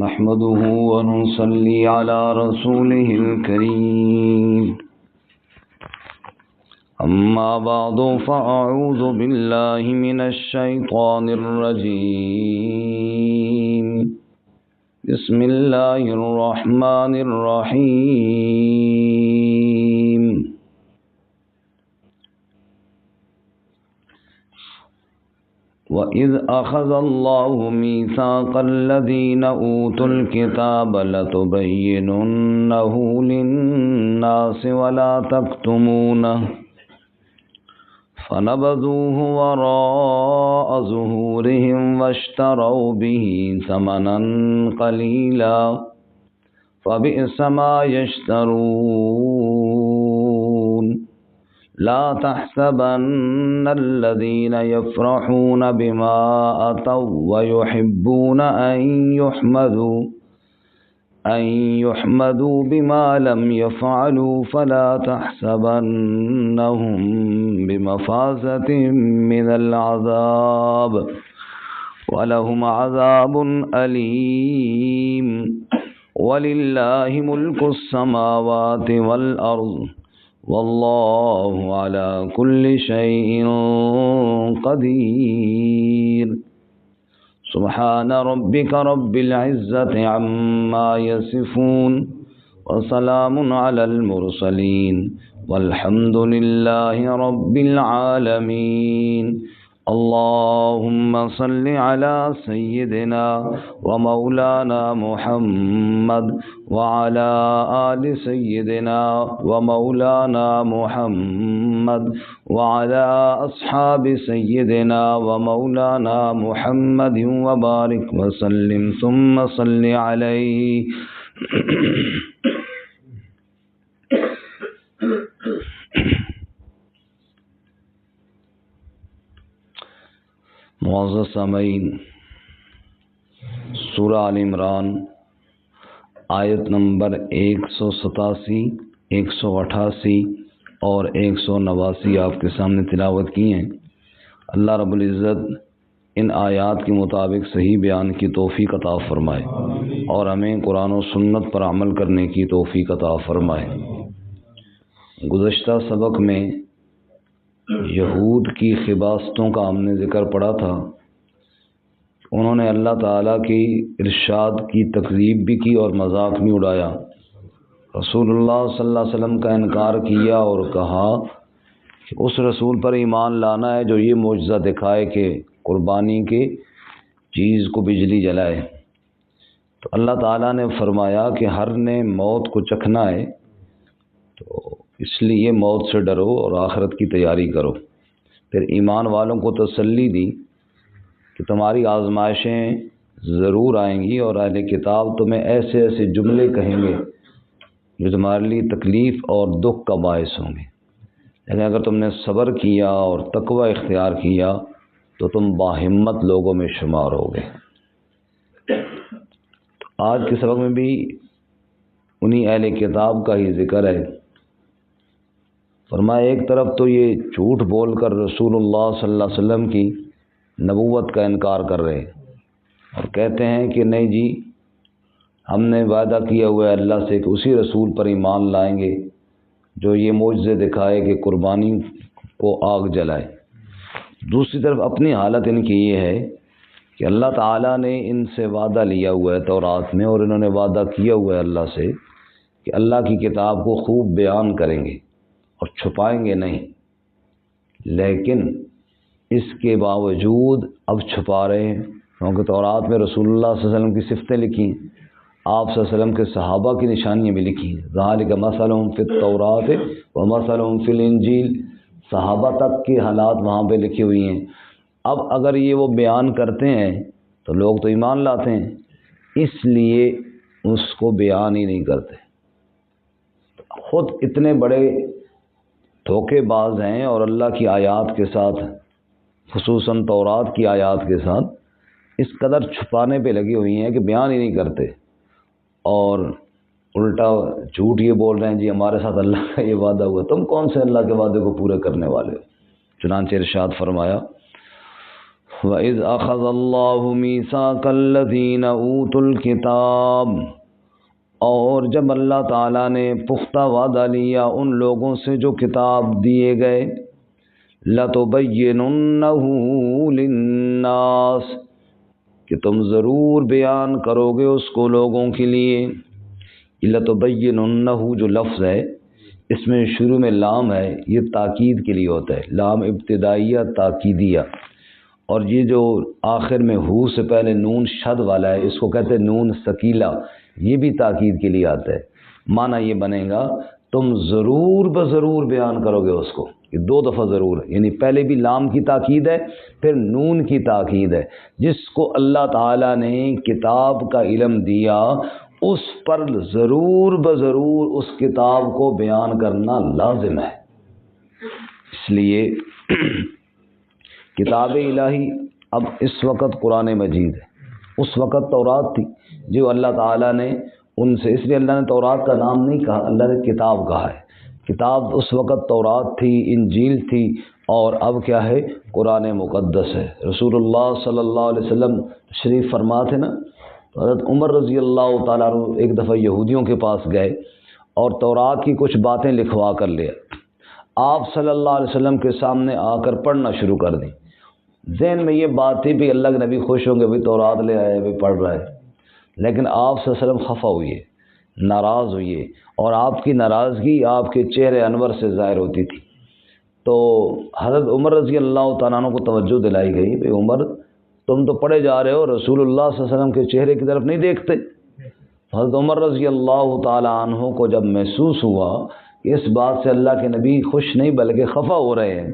نحمده ونصلي على رسوله الكريم أما بعد فأعوذ بالله من الشيطان الرجيم بسم الله الرحمن الرحيم وَإِذْ أَخَذَ اللَّهُ مِيثَاقَ الَّذِينَ أُوتُوا الْكِتَابَ لَتُبَيِّنُنَّهُ لِلنَّاسِ وَلَا تَكْتُمُونَهُ فَنَبَذُوهُ وَرَاءَ ظُهُورِهِمْ وَاشْتَرَوْا بِهِ ثَمَنًا قَلِيلًا فَبِئْسَ مَا يَشْتَرُونَ لا تحسبن الذين يفرحون بما أتوا ويحبون أن يحمدوا بما لم يفعلوا فلا تحسبنهم بمفازة من العذاب ولهم عذاب أليم ولله ملك السماوات والأرض واللہ علی کل شیء قدیر سبحان ربک رب العزة عما یصفون وسلام علی المرسلین والحمد للہ رب العالمین اللهم صل على سيدنا ومولانا محمد وعلى آل سيدنا ومولانا محمد وعلى أصحاب سيدنا ومولانا محمد وبارك وسلم ثم صل عليه معزز سامعین، سورہ آل عمران آیت نمبر 187، 188 اور 189 آپ کے سامنے تلاوت کی ہیں۔ اللہ رب العزت ان آیات کے مطابق صحیح بیان کی توفیق عطا فرمائے اور ہمیں قرآن و سنت پر عمل کرنے کی توفیق عطا فرمائے۔ گزشتہ سبق میں یہود کی خباثتوں کا ہم نے ذکر پڑھا تھا۔ انہوں نے اللہ تعالیٰ کی ارشاد کی تکذیب بھی کی اور مذاق بھی اڑایا، رسول اللہ صلی اللہ علیہ وسلم کا انکار کیا اور کہا کہ اس رسول پر ایمان لانا ہے جو یہ معجزہ دکھائے کہ قربانی کے چیز کو بجلی جلائے۔ تو اللہ تعالیٰ نے فرمایا کہ ہر نے موت کو چکھنا ہے، تو اس لیے موت سے ڈرو اور آخرت کی تیاری کرو۔ پھر ایمان والوں کو تسلی دی کہ تمہاری آزمائشیں ضرور آئیں گی اور اہل کتاب تمہیں ایسے ایسے جملے کہیں گے جو تمہارے لیے تکلیف اور دکھ کا باعث ہوں گے، لیکن اگر تم نے صبر کیا اور تقوی اختیار کیا تو تم باہمت لوگوں میں شمار ہوگے۔ تو آج کے سبق میں بھی انہی اہل کتاب کا ہی ذکر ہے۔ فرمایا ایک طرف تو یہ جھوٹ بول کر رسول اللہ صلی اللہ علیہ وسلم کی نبوت کا انکار کر رہے اور کہتے ہیں کہ نہیں جی، ہم نے وعدہ کیا ہوا ہے اللہ سے کہ اسی رسول پر ایمان لائیں گے جو یہ معجزے دکھائے کہ قربانی کو آگ جلائے۔ دوسری طرف اپنی حالت ان کی یہ ہے کہ اللہ تعالیٰ نے ان سے وعدہ لیا ہوا ہے تورات میں، اور انہوں نے وعدہ کیا ہوا ہے اللہ سے کہ اللہ کی کتاب کو خوب بیان کریں گے اور چھپائیں گے نہیں، لیکن اس کے باوجود اب چھپا رہے ہیں، کیونکہ تورات میں رسول اللہ صلی اللہ علیہ وسلم کی صفتیں لکھی ہیں، آپ صلی اللہ علیہ وسلم کے صحابہ کی نشانیاں بھی لکھی ہیں۔ ذالک مثلہم فی التوراۃ ومثلہم فی الانجیل، صحابہ تک کی حالات وہاں پہ لکھی ہوئی ہیں۔ اب اگر یہ وہ بیان کرتے ہیں تو لوگ تو ایمان لاتے ہیں، اس لیے اس کو بیان ہی نہیں کرتے۔ خود اتنے بڑے دھوکے باز ہیں اور اللہ کی آیات کے ساتھ، خصوصاً تورات کی آیات کے ساتھ اس قدر چھپانے پہ لگی ہوئی ہیں کہ بیان ہی نہیں کرتے، اور الٹا جھوٹ یہ بول رہے ہیں جی ہمارے ساتھ اللہ کا یہ وعدہ ہوا۔ تم کون سے اللہ کے وعدے کو پورے کرنے والے ہو؟ چنانچہ ارشاد فرمایا وَإِذْ أَخَذَ اللَّهُ مِيثَاقَ الَّذِينَ أُوتُوا الْكِتَابَ، اور جب اللہ تعالیٰ نے پختہ وعدہ لیا ان لوگوں سے جو کتاب دیے گئے، لَتُبَيِّنُنَّهُ لِلنَّاسِ، کہ تم ضرور بیان کرو گے اس کو لوگوں کے لیے۔ لَتُبَيِّنُنَّهُ جو لفظ ہے اس میں شروع میں لام ہے، یہ تاکید کے لیے ہوتا ہے، لام ابتدائیہ تاکیدیہ، اور یہ جو آخر میں ہو سے پہلے نون شد والا ہے اس کو کہتے ہیں نون ثقیلہ، یہ بھی تاکید کے لیے آتا ہے۔ معنی یہ بنے گا تم ضرور بضرور بیان کرو گے اس کو، یہ دو دفعہ ضرور ہے، یعنی پہلے بھی لام کی تاکید ہے پھر نون کی تاکید ہے۔ جس کو اللہ تعالیٰ نے کتاب کا علم دیا اس پر ضرور بضرور اس کتاب کو بیان کرنا لازم ہے۔ اس لیے کتاب الہی اب اس وقت قرآن مجید ہے، اس وقت تورات تھی جو اللہ تعالیٰ نے ان سے، اس لیے اللہ نے تورات کا نام نہیں کہا، اللہ نے کتاب کہا ہے۔ کتاب اس وقت تورات تھی، انجیل تھی، اور اب کیا ہے؟ قرآن مقدس ہے۔ رسول اللہ صلی اللہ علیہ وسلم تشریف فرما تھے نا، حضرت عمر رضی اللہ تعالیٰ عنہ ایک دفعہ یہودیوں کے پاس گئے اور تورات کی کچھ باتیں لکھوا کر لے، آپ صلی اللہ علیہ وسلم کے سامنے آ کر پڑھنا شروع کر دیں۔ ذہن میں یہ بات تھی بھی اللہ کے نبی خوش ہوں گے، بھی تورات لے آئے، بھی پڑھ رہا ہے، لیکن آپ صلی اللہ علیہ وسلم خفا ہوئے، ناراض ہوئے، اور آپ کی ناراضگی آپ کے چہرے انور سے ظاہر ہوتی تھی۔ تو حضرت عمر رضی اللہ تعالیٰ عنہ کو توجہ دلائی گئی، بھئی عمر تم تو پڑھے جا رہے ہو، رسول اللہ صلی اللہ علیہ وسلم کے چہرے کی طرف نہیں دیکھتے۔ حضرت عمر رضی اللہ تعالیٰ عنہ کو جب محسوس ہوا کہ اس بات سے اللہ کے نبی خوش نہیں بلکہ خفا ہو رہے ہیں،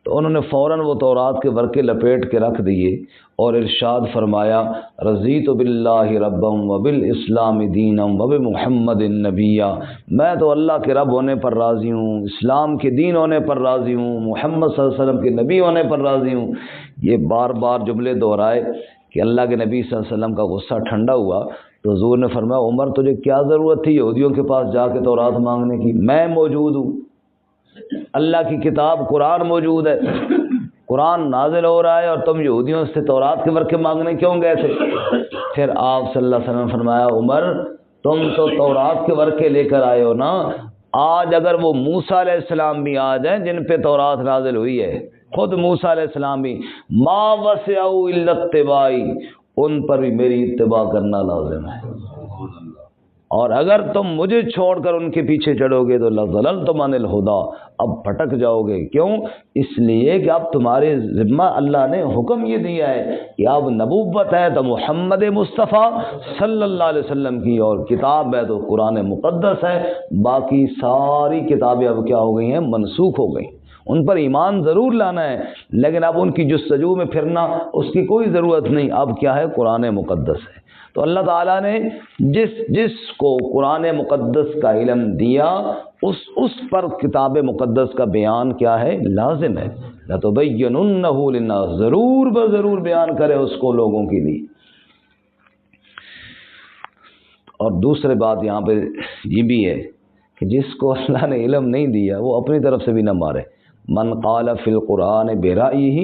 تو انہوں نے فوراً وہ تورات کے ورقے لپیٹ کے رکھ دیے اور ارشاد فرمایا، رضیت باللہ ربا وبالاسلام دینا وبمحمد نبیا، میں تو اللہ کے رب ہونے پر راضی ہوں، اسلام کے دین ہونے پر راضی ہوں، محمد صلی اللہ علیہ وسلم کے نبی ہونے پر راضی ہوں۔ یہ بار بار جملے دہرائے کہ اللہ کے نبی صلی اللہ علیہ وسلم کا غصہ ٹھنڈا ہوا تو حضور نے فرمایا، عمر تجھے کیا ضرورت تھی یہودیوں کے پاس جا کے تورات مانگنے کی؟ میں موجود ہوں، اللہ کی کتاب قرآن موجود ہے، قرآن نازل ہو رہا ہے، اور تم یہودیوں سے تورات کے ورقے مانگنے کیوں گئے تھے؟ پھر آپ صلی اللہ علیہ وسلم نے فرمایا، عمر تم تو تورات کے ورقے لے کر آئے ہو نا، آج اگر وہ موسیٰ علیہ السلام بھی آ جائیں جن پہ تورات نازل ہوئی ہے، خود موسیٰ علیہ السلام بھی، ما وسعوا الا اتباعی، ان پر بھی میری اتباع کرنا لازم ہے، اور اگر تم مجھے چھوڑ کر ان کے پیچھے چڑھو گے تو لَضَلَلْتُمْ عَنِ الْهُدَىٰ، اب بھٹک جاؤ گے۔ کیوں؟ اس لیے کہ اب تمہارے ذمہ اللہ نے حکم یہ دیا ہے کہ اب نبوت ہے تو محمد مصطفیٰ صلی اللہ علیہ وسلم کی، اور کتاب ہے تو قرآن مقدس ہے، باقی ساری کتابیں اب کیا ہو گئی ہیں؟ منسوخ ہو گئیں۔ ان پر ایمان ضرور لانا ہے لیکن اب ان کی جستجو میں پھرنا اس کی کوئی ضرورت نہیں، اب کیا ہے؟ قرآن مقدس ہے۔ تو اللہ تعالیٰ نے جس کو قرآن مقدس کا علم دیا اس پر کتاب مقدس کا بیان کیا ہے؟ لازم ہے۔ لَتُبَيِّنُنَّهُ لِلنَّاسِ، ضرور بضرور بیان کرے اس کو لوگوں کے لیے۔ اور دوسری بات یہاں پہ یہ بھی ہے کہ جس کو اللہ نے علم نہیں دیا وہ اپنی طرف سے بھی نہ مارے۔ من قال فی القرآن برأیہ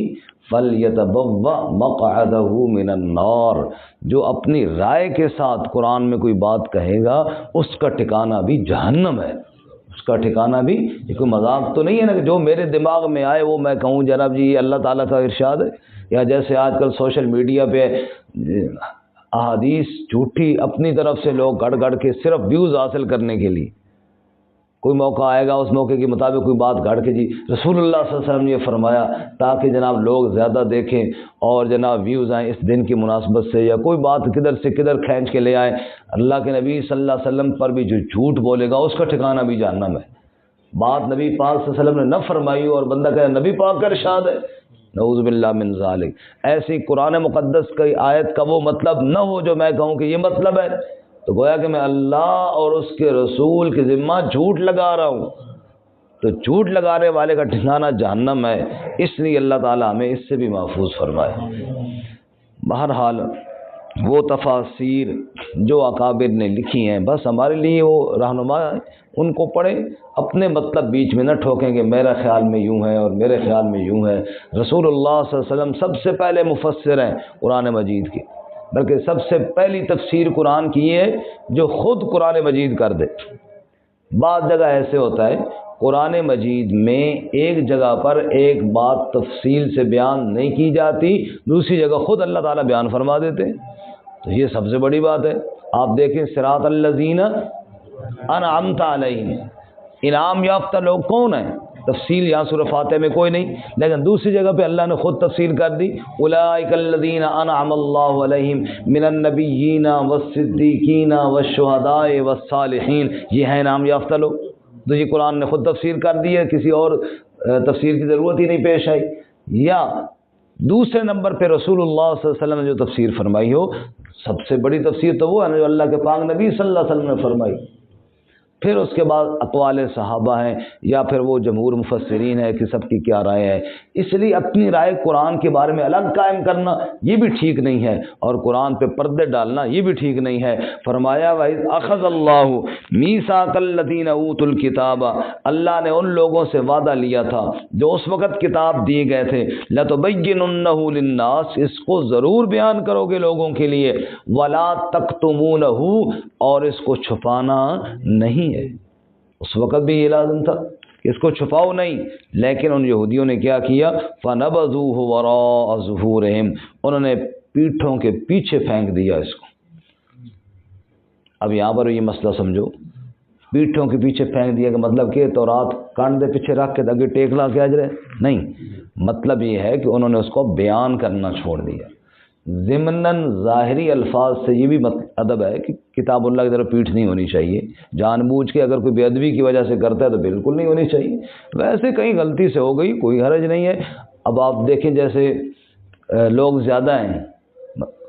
فلیتبوأ مقعدہ من النار، جو اپنی رائے کے ساتھ قرآن میں کوئی بات کہے گا اس کا ٹھکانہ بھی جہنم ہے، اس کا ٹھکانہ بھی، یہ کوئی مذاق تو نہیں ہے نا کہ جو میرے دماغ میں آئے وہ میں کہوں جناب جی یہ اللہ تعالیٰ کا ارشاد ہے، یا جیسے آج کل سوشل میڈیا پہ احادیث جھوٹی اپنی طرف سے لوگ گڑھ گڑھ کے صرف ویوز حاصل کرنے کے لیے، کوئی موقع آئے گا اس موقع کے مطابق کوئی بات گھڑ کے جی رسول اللہ صلی اللہ علیہ وسلم نے یہ فرمایا، تاکہ جناب لوگ زیادہ دیکھیں اور جناب ویوز آئیں اس دن کی مناسبت سے، یا کوئی بات کدھر سے کدھر کھینچ کے لے آئیں۔ اللہ کے نبی صلی اللہ علیہ وسلم پر بھی جو جھوٹ بولے گا اس کا ٹھکانہ بھی جہنم ہے۔ بات نبی پاک صلی اللہ علیہ وسلم نے نہ فرمائی اور بندہ کہے نبی پاک کا ارشاد ہے، نعوذ باللہ من ذالک۔ ایسی قرآن مقدس کی آیت کا وہ مطلب نہ ہو جو میں کہوں کہ یہ مطلب ہے، تو گویا کہ میں اللہ اور اس کے رسول کے ذمہ جھوٹ لگا رہا ہوں، تو جھوٹ لگانے والے کا ٹھکانہ جہنم ہے۔ اس لیے اللہ تعالیٰ ہمیں اس سے بھی محفوظ فرمائے۔ بہرحال وہ تفاسیر جو اکابر نے لکھی ہیں بس ہمارے لیے وہ رہنما ہے، ان کو پڑھیں، اپنے مطلب بیچ میں نہ ٹھوکیں کہ میرا خیال میں یوں ہے اور میرے خیال میں یوں ہے۔ رسول اللہ صلی اللہ علیہ وسلم سب سے پہلے مفسر ہیں قرآن مجید کے، بلکہ سب سے پہلی تفسیر قرآن کی ہے جو خود قرآن مجید کر دے۔ بعض جگہ ایسے ہوتا ہے قرآن مجید میں ایک جگہ پر ایک بات تفصیل سے بیان نہیں کی جاتی، دوسری جگہ خود اللہ تعالیٰ بیان فرما دیتے ہیں، تو یہ سب سے بڑی بات ہے۔ آپ دیکھیں صراط الذین انعمت علیہم، انعام یافتہ لوگ کون ہیں؟ تفصیل یہاں سورہ فاتحہ میں کوئی نہیں، لیکن دوسری جگہ پہ اللہ نے خود تفصیل کر دی، اولئک الذین انعم اللہ علیہم من النبیین والصدیقین والشہداء والصالحین، یہ ہیں انعام یافتہ لوگ۔ تو یہ قرآن نے خود تفسیر کر دی ہے، کسی اور تفسیر کی ضرورت ہی نہیں پیش آئی۔ یا دوسرے نمبر پہ رسول اللہ صلی اللہ علیہ وسلم نے جو تفسیر فرمائی ہو، سب سے بڑی تفسیر تو وہ ہے جو اللہ کے پاک نبی صلی اللہ علیہ وسلم نے فرمائی۔ پھر اس کے بعد اقوال صحابہ ہیں یا پھر وہ جمہور مفسرین ہے کہ سب کی کیا رائے ہے۔ اس لیے اپنی رائے قرآن کے بارے میں الگ قائم کرنا یہ بھی ٹھیک نہیں ہے، اور قرآن پہ پردے ڈالنا یہ بھی ٹھیک نہیں ہے۔ فرمایا وَإِذْ أَخَذَ اللَّهُ مِيثَاقَ الَّذِينَ أُوتُوا الْكِتَابَ، اللہ نے ان لوگوں سے وعدہ لیا تھا جو اس وقت کتاب دیے گئے تھے، لَتُبَيِّنُنَّهُ لِلنَّاسِ، اس کو ضرور بیان کرو گے لوگوں کے لیے، وَلَا تَكْتُمُونَهُ، اور اس کو چھپانا نہیں ہے۔ اس وقت بھی یہ لازم تھا کہ اس کو چھپاؤ نہیں، لیکن ان یہودیوں نے کیا کیا؟ فَنَبَذُوهُ وَرَاءَ ظُهُورِهِمْ، انہوں نے پیٹھوں کے پیچھے پھینک دیا اس کو۔ اب یہاں پر یہ مسئلہ سمجھو، پیٹھوں کے پیچھے پھینک دیا کہ مطلب کہ تورات کاندھے پیچھے رکھ کے آگے ٹیکلا کیا جائے؟ نہیں، مطلب یہ ہے کہ انہوں نے اس کو بیان کرنا چھوڑ دیا۔ ضمناً ظاہری الفاظ سے یہ بھی ادب ہے کہ کتاب اللہ کی طرف پیٹھ نہیں ہونی چاہیے، جان بوجھ کے اگر کوئی بے ادبی کی وجہ سے کرتا ہے تو بالکل نہیں ہونی چاہیے، ویسے کہیں غلطی سے ہو گئی کوئی حرج نہیں ہے۔ اب آپ دیکھیں جیسے لوگ زیادہ ہیں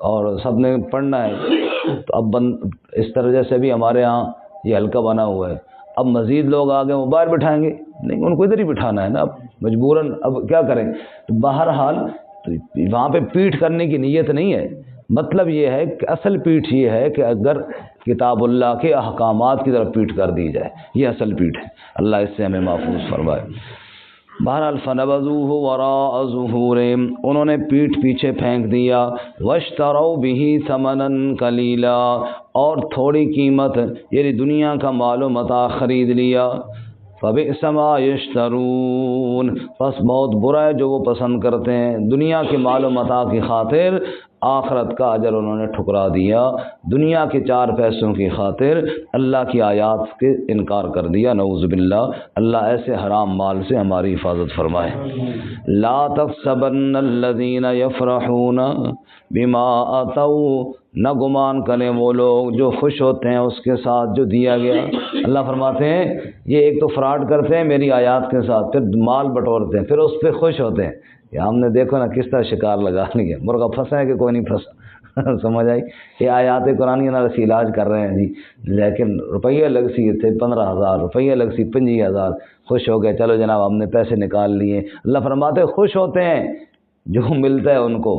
اور سب نے پڑھنا ہے، تو اب اس طرح جیسے بھی ہمارے ہاں یہ حلقہ بنا ہوا ہے، اب مزید لوگ آگے وہ باہر بٹھائیں گے، نہیں ان کو ادھر ہی بٹھانا ہے نا، اب مجبوراً اب کیا کریں۔ تو بہرحال وہاں پہ پیٹھ کرنے کی نیت نہیں ہے، مطلب یہ ہے کہ اصل پیٹھ یہ ہے کہ اگر کتاب اللہ کے احکامات کی طرف پیٹھ کر دی جائے، یہ اصل پیٹھ ہے۔ اللہ اس سے ہمیں محفوظ فرمائے۔ بہرحال فَنَبَذُوهُ وَرَاءَ ظُهُورِهِمْ، انہوں نے پیٹھ پیچھے پھینک دیا، وَاشْتَرَوْا بِهِ ثَمَنًا قَلِيلًا، اور تھوڑی قیمت یعنی دنیا کا مال و متاع خرید لیا۔ فَبِئْسَ مَا يَشْتَرُونَ، پس بہت برا ہے جو وہ پسند کرتے ہیں، دنیا کے مال و متاع کی خاطر آخرت کا اجر انہوں نے ٹھکرا دیا، دنیا کے 4 پیسوں کی خاطر اللہ کی آیات کے انکار کر دیا، نعوذ باللہ۔ اللہ ایسے حرام مال سے ہماری حفاظت فرمائے۔ لا تحسبن الذین یفرحون بما آتوا، نہ گمان کریں وہ لوگ جو خوش ہوتے ہیں اس کے ساتھ جو دیا گیا۔ اللہ فرماتے ہیں یہ ایک تو فراڈ کرتے ہیں میری آیات کے ساتھ، پھر مال بٹورتے ہیں، پھر اس پہ خوش ہوتے ہیں۔ کہ ہم نے دیکھو نا کس طرح شکار لگا لیا، مرغا پھنسا ہے کہ کوئی نہیں پھنسا سمجھ آئی؟ یہ آیات قرآن نہ رسی علاج کر رہے ہیں جی، لیکن روپیہ لگ سی تھے 15,000 روپیہ لگ سی 25,000، خوش ہو گئے، چلو جناب ہم نے پیسے نکال لیے۔ اللہ فرماتے خوش ہوتے ہیں جو ملتا ہے ان کو،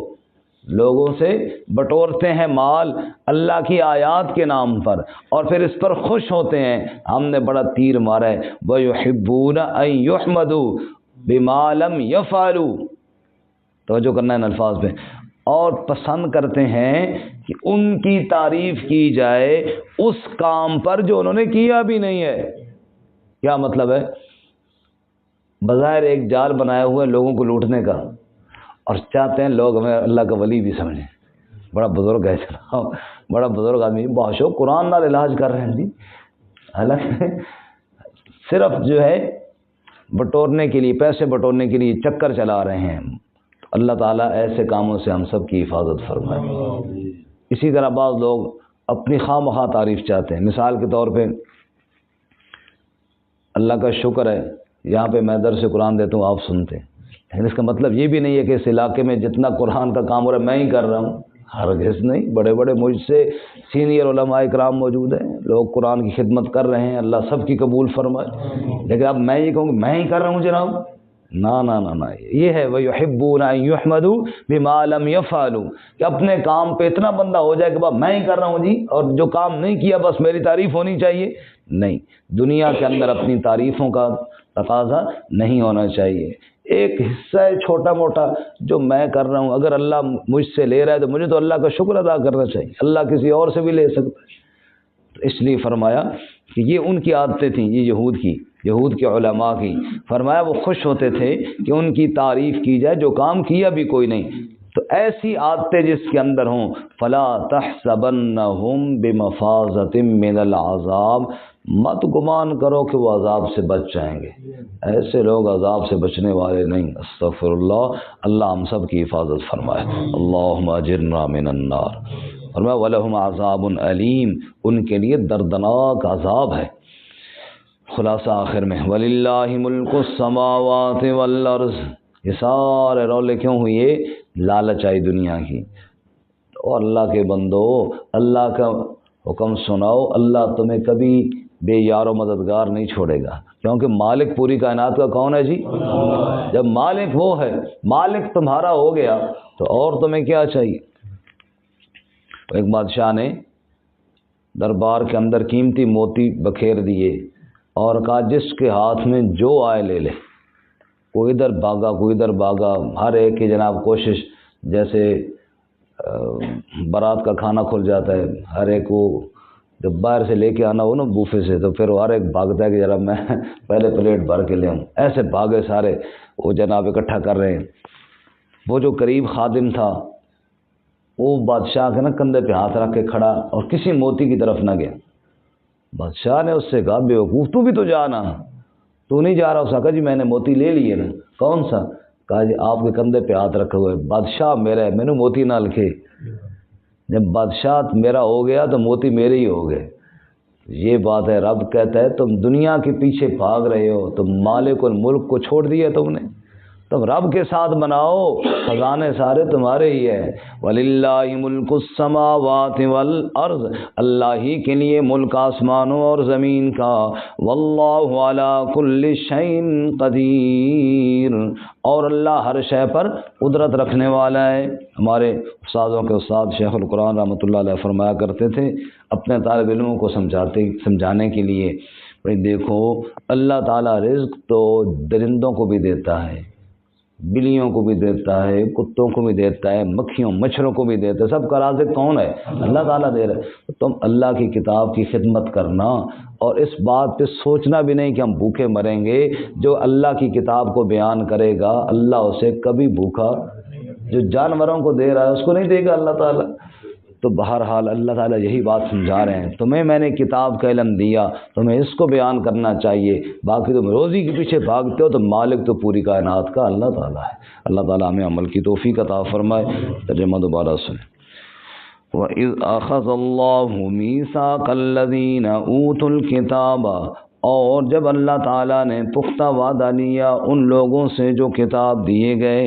لوگوں سے بٹورتے ہیں مال اللہ کی آیات کے نام پر اور پھر اس پر خوش ہوتے ہیں۔ ہم نے بڑا تیر مارا ہے، وَيُحِبُّونَ أَن يُحْمَدُوا بِمَا لَمْ يَفْعَلُوا، توجہ کرنا ہے ان الفاظ پہ، اور پسند کرتے ہیں کہ ان کی تعریف کی جائے اس کام پر جو انہوں نے کیا بھی نہیں ہے۔ کیا مطلب ہے؟ بظاہر ایک جال بنایا ہوا ہے لوگوں کو لوٹنے کا، اور چاہتے ہیں لوگ ہمیں اللہ کا ولی بھی سمجھیں، بڑا بزرگ ہے جناب، بڑا بزرگ آدمی، باشو قرآن نال علاج کر رہے ہیں جی، حالانکہ صرف جو ہے بٹورنے کے لیے، پیسے بٹورنے کے لیے چکر چلا رہے ہیں۔ اللہ تعالیٰ ایسے کاموں سے ہم سب کی حفاظت فرمائے۔ اسی طرح بعض لوگ اپنی خواہ مخواہ تعریف چاہتے ہیں، مثال کے طور پہ اللہ کا شکر ہے یہاں پہ میں درس قرآن دیتا ہوں آپ سنتے ہیں، لیکن اس کا مطلب یہ بھی نہیں ہے کہ اس علاقے میں جتنا قرآن کا کام ہو رہا ہے میں ہی کر رہا ہوں، ہرگز نہیں، بڑے بڑے مجھ سے سینئر علماء اکرام موجود ہیں، لوگ قرآن کی خدمت کر رہے ہیں، اللہ سب کی قبول فرمائے، لیکن اب میں یہ کہوں کہ میں ہی کر رہا ہوں جناب، نا نا نا نا، یہ ہے وَيُحِبُّونَ أَن يُحْمَدُوا بِمَا لَمْ يَفْعَلُوا، کہ اپنے کام پہ اتنا بندہ ہو جائے کہ بس میں ہی کر رہا ہوں جی، اور جو کام نہیں کیا بس میری تعریف ہونی چاہیے. نہیں، دنیا کے اندر اپنی تعریفوں کا تقاضا نہیں ہونا چاہیے. ایک حصہ ہے چھوٹا موٹا جو میں کر رہا ہوں، اگر اللہ مجھ سے لے رہا ہے تو مجھے تو اللہ کا شکر ادا کرنا چاہیے. اللہ کسی اور سے بھی لے سکتا ہے. تو اس لیے فرمایا کہ یہ ان کی عادتیں تھیں، یہ یہود کے علماء کی. فرمایا وہ خوش ہوتے تھے کہ ان کی تعریف کی جائے جو کام کیا بھی کوئی نہیں. تو ایسی عادتیں جس کے اندر ہوں، فلا تحسبنہم بمفازۃ من العذاب، مت گمان کرو کہ وہ عذاب سے بچ جائیں گے. ایسے لوگ عذاب سے بچنے والے نہیں. استغفر اللہ، اللہ ہم سب کی حفاظت فرمائے. اللہم اجرنا من النار. فرمایا وَلَهُمْ عَذَابٌ علیم، ان کے لیے دردناک عذاب ہے. خلاصہ آخر میں وَلِلَّهِ مُلْكُ السَّمَاوَاتِ وَالْأَرْضِ، یہ سارے رولے کیوں ہوئے؟ لالچ آئی دنیا کی. اور اللہ کے بندو، اللہ کا حکم سناؤ، اللہ تمہیں کبھی بے یار و مددگار نہیں چھوڑے گا، کیونکہ مالک پوری کائنات کا کون ہے جی؟ جب مالک وہ ہے، مالک تمہارا ہو گیا تو اور تمہیں کیا چاہیے؟ ایک بادشاہ نے دربار کے اندر قیمتی موتی بکھیر دیے اور کہا جس کے ہاتھ میں جو آئے لے لے. کوئی ادھر بھاگا، کوئی ادھر بھاگا، ہر ایک کی جناب کوشش، جیسے بارات کا کھانا کھل جاتا ہے، ہر ایک کو جب باہر سے لے کے آنا ہو نا بوفے سے، تو پھر ہر ایک بھاگتا ہے کہ ذرا میں پہلے پلیٹ بھر کے لے آؤں. ایسے بھاگے سارے، وہ جناب اکٹھا کر رہے ہیں. وہ جو قریب خادم تھا وہ بادشاہ کے نا کندھے پہ ہاتھ رکھ کے کھڑا اور کسی موتی کی طرف نہ گیا. بادشاہ نے اس سے کہا بیوقوف تو بھی تو جانا، تو نہیں جا رہا؟ اس نے کہا جی میں نے موتی لے لیے نا. کون سا؟ کہا جی آپ کے کندھے پہ ہاتھ رکھے ہوئے. بادشاہ میرا ہے، میں نے موتی نہ لکھے. جب بادشاہ میرا ہو گیا تو موتی میرے ہی ہو گئے. یہ بات ہے. رب کہتا ہے تم دنیا کے پیچھے بھاگ رہے ہو، تم مالک الملک کو چھوڑ دیا تم نے، تم رب کے ساتھ بناؤ، خزانے سارے تمہارے ہی ہیں. وَلِلَّهِ مُلْكُ السَّمَاوَاتِ وَالْأَرْضِ، اللہ ہی کے لیے ملک آسمانوں اور زمین کا. وَاللَّهُ عَلَى كُلِّ شَيْءٍ قَدِيرٌ، اور اللہ ہر شے پر قدرت رکھنے والا ہے. ہمارے استادوں کے استاد شیخ القرآن رحمۃ اللہ علیہ فرمایا کرتے تھے اپنے طالب علموں کو سمجھانے کے لیے، بھئی دیکھو اللہ تعالیٰ رزق تو درندوں کو بھی دیتا ہے، بلیوں کو بھی دیتا ہے، کتوں کو بھی دیتا ہے، مکھیوں مچھروں کو بھی دیتا ہے. سب کا رازق کون ہے؟ اللہ تعالیٰ دے رہا ہے. تم اللہ کی کتاب کی خدمت کرنا اور اس بات پہ سوچنا بھی نہیں کہ ہم بھوکے مریں گے. جو اللہ کی کتاب کو بیان کرے گا اللہ اسے کبھی بھوکا، جو جانوروں کو دے رہا ہے اس کو نہیں دے گا اللہ تعالیٰ. تو بہرحال اللہ تعالیٰ یہی بات سمجھا رہے ہیں، تمہیں میں نے کتاب کا علم دیا، تمہیں اس کو بیان کرنا چاہیے. باقی تم روزی کے پیچھے بھاگتے ہو تو مالک تو پوری کائنات کا اللہ تعالیٰ ہے. اللہ تعالیٰ ہمیں عمل کی توفیق عطا فرمائے. ترجمہ دوبارہ سنیں. وَإِذْ أَخَذَ اللَّهُ مِيثَاقَ الَّذِينَ أُوتُوا الْكِتَابَ، اور جب اللہ تعالیٰ نے پختہ وعدہ لیا ان لوگوں سے جو کتاب دیے گئے،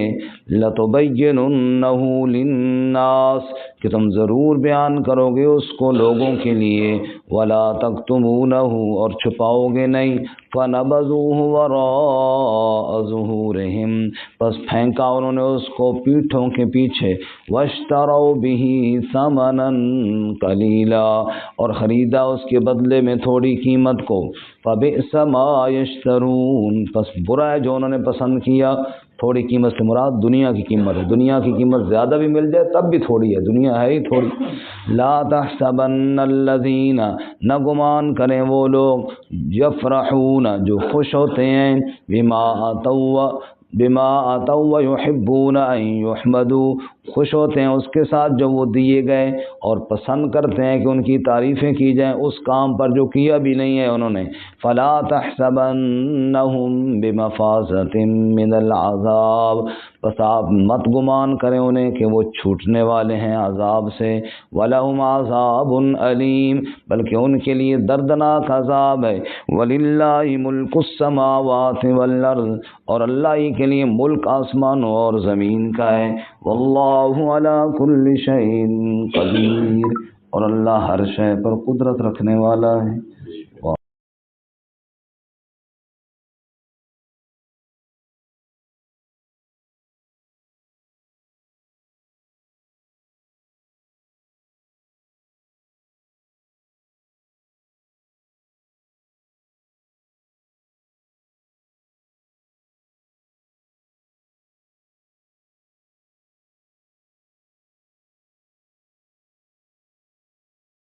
لَتُبَيِّنُنَّهُ لِلنَّاسِ، کہ تم ضرور بیان کرو گے اس کو لوگوں کے لیے، وَلَا تَكْتُمُونَهُ، اور چھپاؤ گے نہیں. فَنَبَذُوهُ وَرَاءَ ظُهُورِهِمْ، پس پھینکا انہوں نے اس کو پیٹھوں کے پیچھے. وَاشْتَرَوْا بِهِ ثَمَنًا قَلِيلًا، اور خریدا اس کے بدلے میں تھوڑی قیمت کو. فَبِئْسَ مَا يَشْتَرُونَ، پس برا ہے جو انہوں نے پسند کیا. تھوڑی قیمت سے مراد دنیا کی قیمت ہے. دنیا کی قیمت زیادہ بھی مل جائے تب بھی تھوڑی ہے، دنیا ہے ہی تھوڑی. لا تحسبن الذین، نہ گمان کریں وہ لوگ، یفرحون، جو خوش ہوتے ہیں، بما آتوا ویحبون ان یحمدوا، خوش ہوتے ہیں اس کے ساتھ جو وہ دیے گئے، اور پسند کرتے ہیں کہ ان کی تعریفیں کی جائیں اس کام پر جو کیا بھی نہیں ہے انہوں نے. فلا تحسبنہم بمفازۃ من العذاب، بس آپ مت گمان کریں انہیں کہ وہ چھوٹنے والے ہیں عذاب سے. وَلَهُمْ عَذَابٌ علیم، بلکہ ان کے لیے دردناک عذاب ہے. وَلِلَّهِ مُلْكُ السَّمَاوَاتِ وَالْأَرْضِ، اور اللہ ہی کے لیے ملک آسمانوں اور زمین کا ہے. وَاللَّهُ عَلَى كُلِّ شَيْءٍ قَدِيرٌ، اور اللہ ہر شے پر قدرت رکھنے والا ہے.